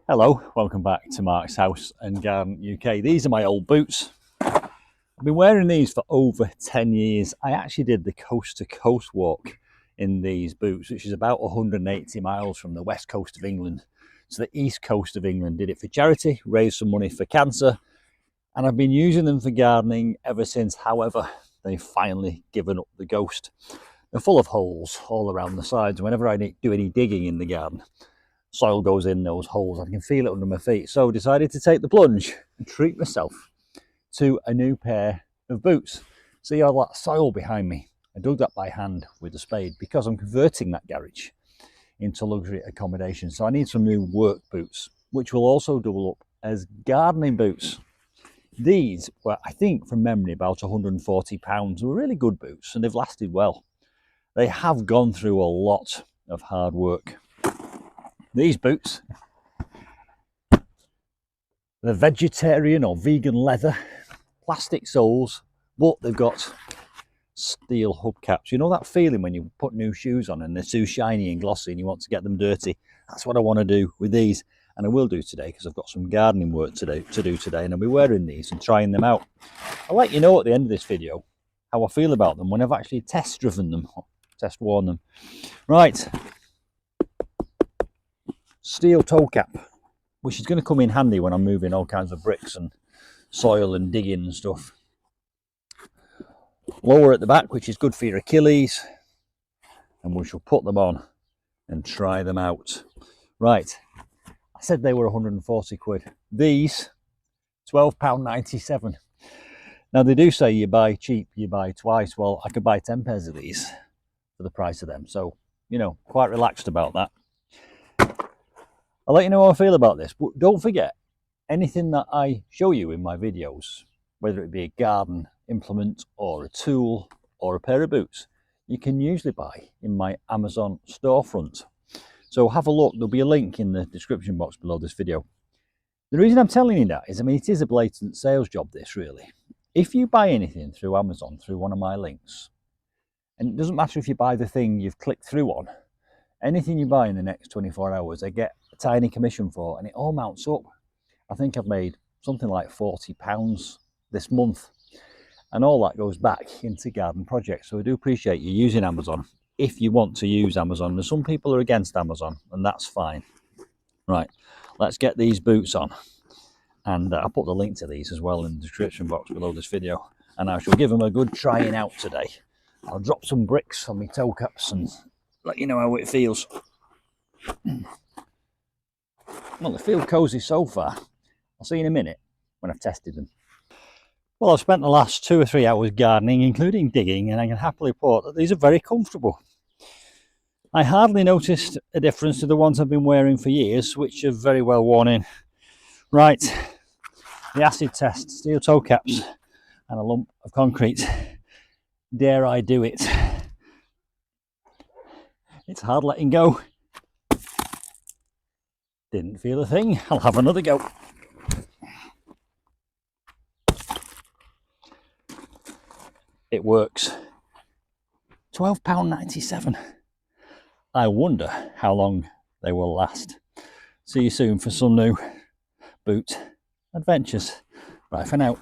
Hello, welcome back to Mark's House and Garden UK. These are my old boots. I've been wearing these for over 10 years. I actually did the coast to coast walk in these boots, which is about 180 miles from the west coast of England to the east coast of England. Did it for charity, raised some money for cancer, and I've been using them for gardening ever since. However, they've finally given up the ghost. They're full of holes all around the sides. Whenever I do any digging in the garden, soil goes in those holes. I can feel it under my feet. So I decided to take the plunge and treat myself to a new pair of boots. See all that soil behind me? I dug that by hand with a spade because I'm converting that garage into luxury accommodation. So I need some new work boots, which will also double up as gardening boots. These were, I think from memory, about £140. They were really good boots and they've lasted well. They have gone through a lot of hard work. These boots, they're vegetarian or vegan leather, plastic soles, but they've got steel hubcaps. You know that feeling when you put new shoes on and they're too shiny and glossy and you want to get them dirty? That's what I want to do with these, and I will do today because I've got some gardening work to do today, and I'll be wearing these and trying them out. I'll let you know at the end of this video how I feel about them when I've actually test worn them. Right. Steel toe cap, which is going to come in handy when I'm moving all kinds of bricks and soil and digging and stuff. Lower at the back, which is good for your Achilles, and we shall put them on and try them out. Right, I said they were 140 quid. These, £12.97. Now they do say you buy cheap, you buy twice. Well, I could buy 10 pairs of these for the price of them, so you know, quite relaxed about that. I'll let you know how I feel about this, but don't forget, anything that I show you in my videos, whether it be a garden implement or a tool or a pair of boots, you can usually buy in my Amazon storefront. So have a look, there'll be a link in the description box below this video. The reason I'm telling you that is, I mean, it is a blatant sales job, this really. If you buy anything through Amazon, through one of my links, and it doesn't matter if you buy the thing you've clicked through on, anything you buy in the next 24 hours, I get a tiny commission for, and it all mounts up. I think I've made something like £40 this month, and all that goes back into garden projects. So I do appreciate you using Amazon if you want to use Amazon. And some people are against Amazon, and that's fine. Right, let's get these boots on, and I'll put the link to these as well in the description box below this video, and I shall give them a good trying out today. I'll drop some bricks on my toe caps and let you know how it feels. Well, they feel cosy so far. I'll see you in a minute when I've tested them. Well, I've spent the last 2 or 3 hours gardening, including digging, and I can happily report that these are very comfortable. I hardly noticed a difference to the ones I've been wearing for years, which are very well worn in. Right, the acid test, steel toe caps and a lump of concrete. Dare I do it? It's hard letting go. Didn't feel a thing. I'll have another go. It works. £12.97. I wonder how long they will last. See you soon for some new boot adventures. Bye for now.